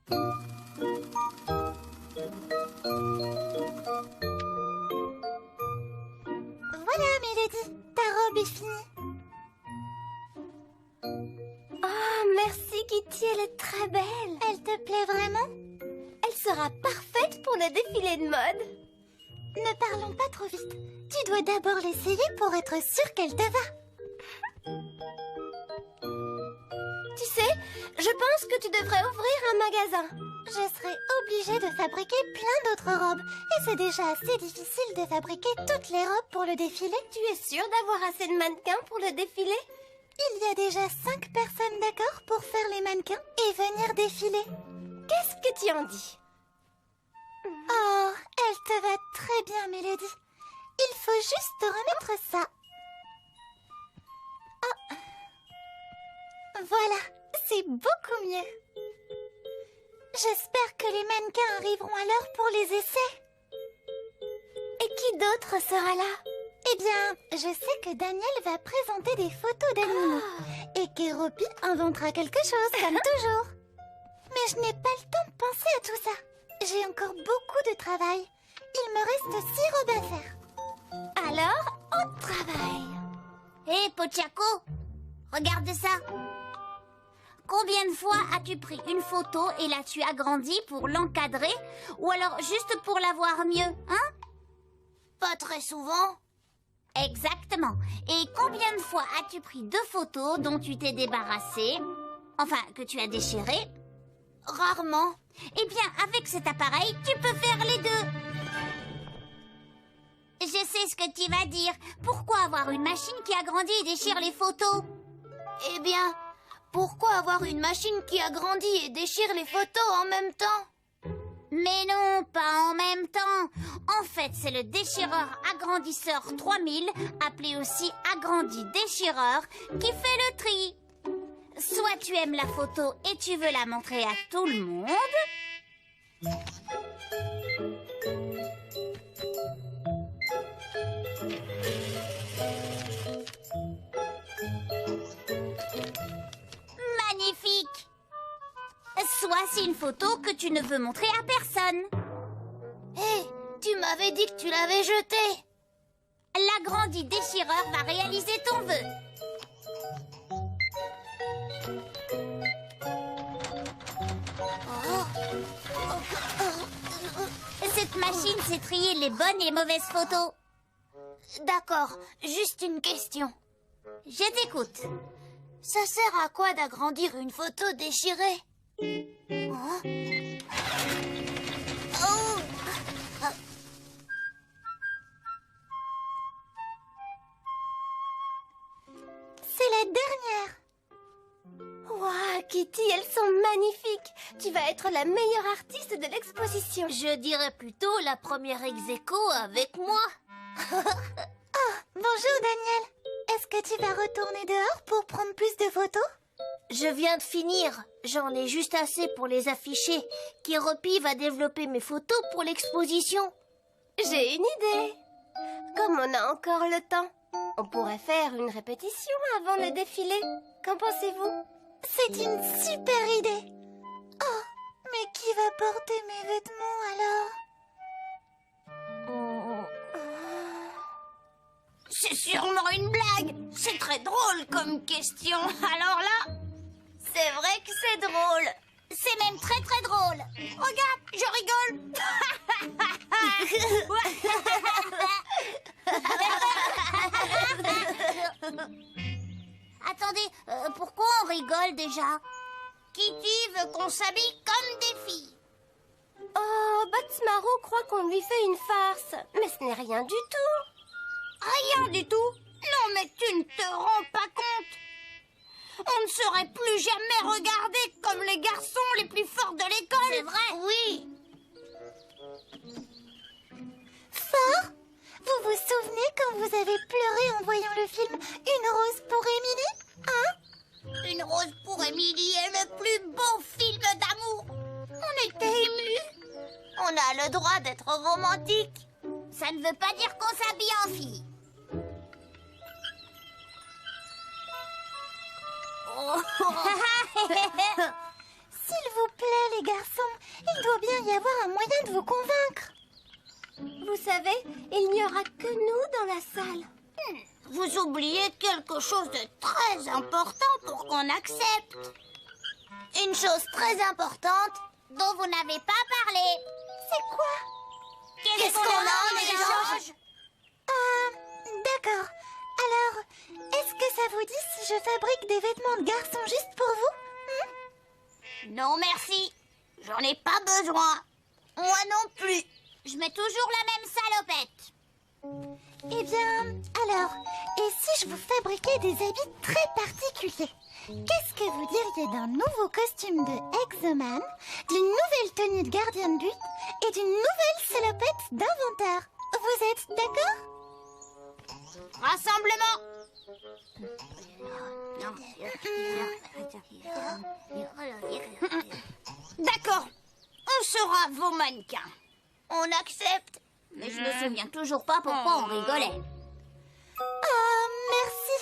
Voilà, Mélodie, ta robe est finie. Oh, merci Kitty, elle est très belle. Elle te plaît vraiment? Elle sera parfaite pour le défilé de mode. Ne parlons pas trop vite. Tu dois d'abord l'essayer pour être sûre qu'elle te va. Tu sais, je pense que tu devrais ouvrir un magasin. Je serai obligée de fabriquer plein d'autres robes. Et c'est déjà assez difficile de fabriquer toutes les robes pour le défilé. Tu es sûre d'avoir assez de mannequins pour le défilé? Il y a déjà 5 personnes d'accord pour faire les mannequins et venir défiler. Qu'est-ce que tu en dis? Oh, elle te va très bien, Mélodie. Il faut juste remettre ça. Oh. Voilà, c'est beaucoup mieux. J'espère que les mannequins arriveront à l'heure pour les essais. Et qui d'autre sera là? Eh bien, je sais que Daniel va présenter des photos d'animaux et qu'Eropi inventera quelque chose, comme toujours. Mais je n'ai pas le temps de penser à tout ça. J'ai encore beaucoup de travail. Il me reste 6 robes à faire. Alors, au travail. Hé, Pochako, regarde ça. Combien de fois as-tu pris une photo et l'as-tu agrandie pour l'encadrer ou alors juste pour la voir mieux, hein? Pas très souvent. Exactement. Et combien de fois as-tu pris 2 photos dont tu t'es débarrassé, enfin que tu as déchiré? Rarement. Eh bien, avec cet appareil, tu peux faire les deux. Je sais ce que tu vas dire. Pourquoi avoir une machine qui agrandit et déchire les photos? Eh bien, pourquoi avoir une machine qui agrandit et déchire les photos en même temps? Mais non, pas en même temps. En fait, c'est le déchireur agrandisseur 3000, appelé aussi agrandi déchireur, qui fait le tri. Soit tu aimes la photo et tu veux la montrer à tout le monde. Magnifique. Soit c'est une photo que tu ne veux montrer à personne. Hé, tu m'avais dit que tu l'avais jetée. L'agrandi déchireur va réaliser ton vœu. Cette machine sait trier les bonnes et les mauvaises photos. D'accord, juste une question. Je t'écoute. Ça sert à quoi d'agrandir une photo déchirée? Oh. Oh. C'est la dernière. Waouh, Kitty, elles sont magnifiques. Tu vas être la meilleure artiste de l'exposition. Je dirais plutôt la première ex-aequo avec moi. Bonjour, Daniel. Est-ce que tu vas retourner dehors pour prendre plus de photos? Je viens de finir. J'en ai juste assez pour les afficher. Kéropi va développer mes photos pour l'exposition. J'ai une idée. Comme on a encore le temps, on pourrait faire une répétition avant le défilé. Qu'en pensez-vous? C'est une super idée. Oh, mais qui va porter mes vêtements alors? C'est sûrement une blague. C'est très drôle comme question. Alors là, c'est vrai que c'est drôle. C'est même très très drôle. Regarde, je rigole. Attendez, pourquoi on rigole déjà? Kitty veut qu'on s'habille comme des filles. Oh, Batsmaro croit qu'on lui fait une farce. Mais ce n'est rien du tout. Rien du tout? Non, mais tu ne te rends pas compte. On ne serait plus jamais regardés comme les garçons les plus forts de l'école. C'est vrai? Oui. Fort? Vous vous souvenez quand vous avez pleuré en voyant le film Une rose pour Émilie? Hein? Une rose pour Émilie est le plus beau film d'amour. On était émus. On a le droit d'être romantique. Ça ne veut pas dire qu'on s'habille en fille. S'il vous plaît, les garçons, il doit bien y avoir un moyen de vous convaincre. Vous savez, il n'y aura que nous dans la salle. Vous oubliez quelque chose de très important pour qu'on accepte. Une chose très importante dont vous n'avez pas parlé. C'est quoi? Qu'est-ce qu'on a en échange? D'accord. Alors, est-ce que ça vous dit si je fabrique des vêtements de garçons juste pour vous? Non, merci. J'en ai pas besoin. Moi non plus. Je mets toujours la même salopette. Eh bien, alors, et si je vous fabriquais des habits très particuliers? Qu'est-ce que vous diriez d'un nouveau costume de Exoman, d'une nouvelle tenue de gardien de but et d'une nouvelle salopette d'inventeur? Vous êtes d'accord? Rassemblement. D'accord. On sera vos mannequins. On accepte. Mais je me souviens toujours pas pourquoi on rigolait. Ah, merci.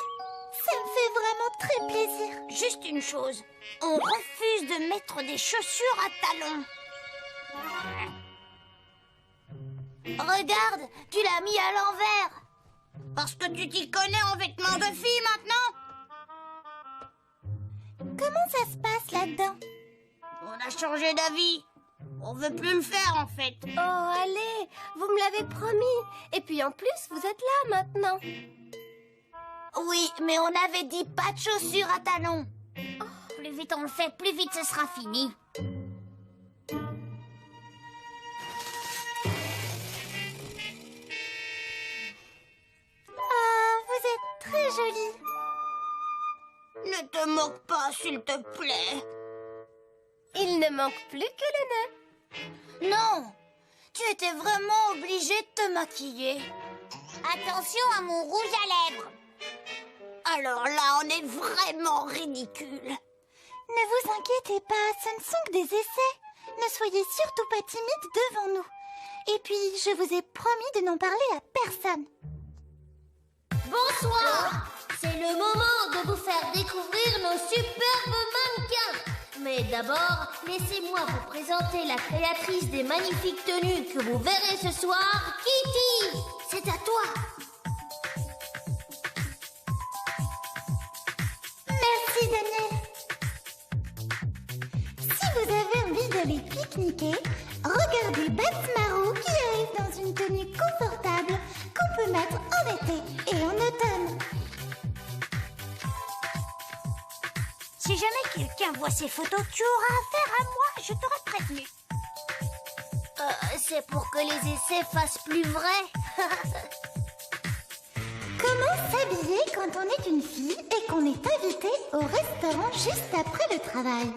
Ça me fait vraiment très plaisir. Juste une chose. On refuse de mettre des chaussures à talons. Regarde, tu l'as mis à l'envers. Parce que tu t'y connais en vêtements de fille maintenant? Comment ça se passe là-dedans? On a changé d'avis. On veut plus le faire en fait. Oh, allez, vous me l'avez promis. Et puis en plus, vous êtes là maintenant. Oui, mais on avait dit pas de chaussures à talons. Plus vite on le fait, plus vite ce sera fini. Ah, vous êtes très jolie. Ne te moque pas, s'il te plaît. Il ne manque plus que le nez. Non, tu étais vraiment obligée de te maquiller. Attention à mon rouge à lèvres. Alors là, on est vraiment ridicule. Ne vous inquiétez pas, ce ne sont que des essais. Ne soyez surtout pas timide devant nous. Et puis, je vous ai promis de n'en parler à personne. Bonsoir. C'est le moment de vous faire découvrir nos superbes mannequins. Mais d'abord, laissez-moi vous présenter la créatrice des magnifiques tenues que vous verrez ce soir, Kitty. C'est à toi. Merci, Daniel. Si vous avez envie d'aller pique-niquer, regardez Batmarou qui arrive dans une tenue confortable qu'on peut mettre en été et en automne. Si jamais quelqu'un voit ces photos, tu auras affaire à moi, je t'aurais prévenu. C'est pour que les essais fassent plus vrai. Comment s'habiller quand on est une fille et qu'on est invité au restaurant juste après le travail?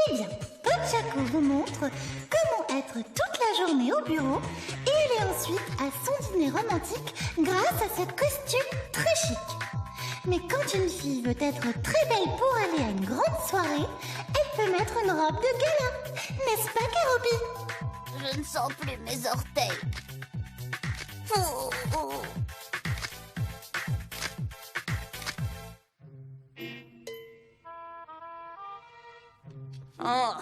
Eh bien, Pochako vous montre comment être toute la journée au bureau et aller ensuite à son dîner romantique grâce à ce costume très chic. Mais quand une fille veut être très belle pour aller à une grande soirée, elle peut mettre une robe de gala. N'est-ce pas, Keropi? Je ne sens plus mes orteils. Oh, oh. Oh.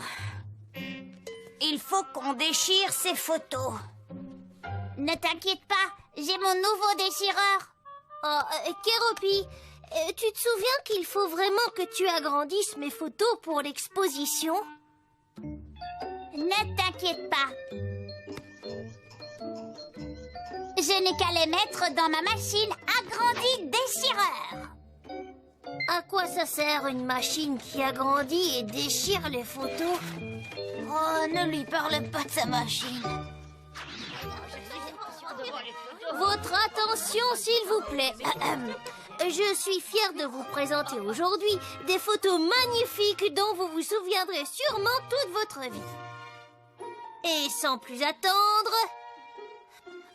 Il faut qu'on déchire ces photos. Ne t'inquiète pas, j'ai mon nouveau déchireur. Oh, Keropi, tu te souviens qu'il faut vraiment que tu agrandisses mes photos pour l'exposition? Ne t'inquiète pas. Je n'ai qu'à les mettre dans ma machine agrandie déchireur. À quoi ça sert une machine qui agrandit et déchire les photos? Oh, ne lui parle pas de sa machine. Votre attention, s'il vous plaît. Je suis fière de vous présenter aujourd'hui des photos magnifiques dont vous vous souviendrez sûrement toute votre vie. Et sans plus attendre,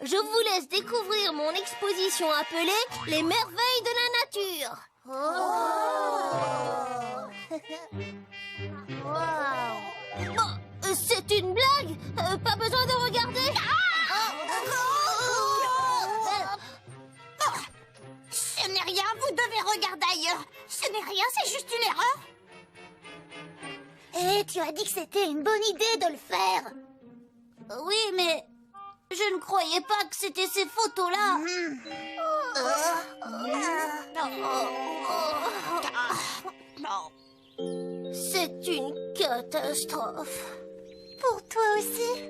je vous laisse découvrir mon exposition appelée « Les merveilles de la nature ». Oh, c'est une blague? Pas besoin de regarder? Ce n'est rien, vous devez regarder ailleurs. Ce n'est rien, c'est juste une erreur. Hé, Tu as dit que c'était une bonne idée de le faire. Oui, mais je ne croyais pas que c'était ces photos-là. C'est une catastrophe. Pour toi aussi.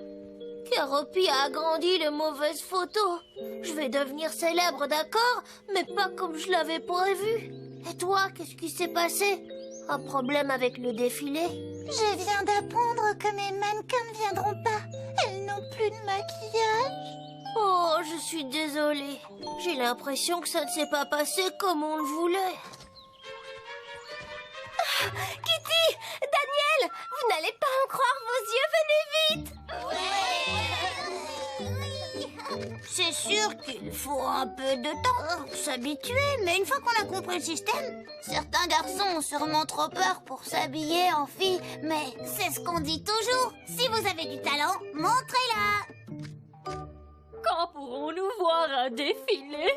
Keroppi a agrandi les mauvaises photos. Je vais devenir célèbre, d'accord? Mais pas comme je l'avais prévu. Et toi, qu'est-ce qui s'est passé? Un problème avec le défilé? Je viens d'apprendre que mes mannequins ne viendront pas. Elles n'ont plus de maquillage. Oh, je suis désolée. J'ai l'impression que ça ne s'est pas passé comme on le voulait. Kitty! Daniel! Vous n'allez pas en croire vos yeux, venez vite! C'est sûr qu'il faut un peu de temps pour s'habituer, mais une fois qu'on a compris le système, certains garçons ont sûrement trop peur pour s'habiller en fille, mais c'est ce qu'on dit toujours. Si vous avez du talent, montrez-la. Quand pourrons-nous voir un défilé?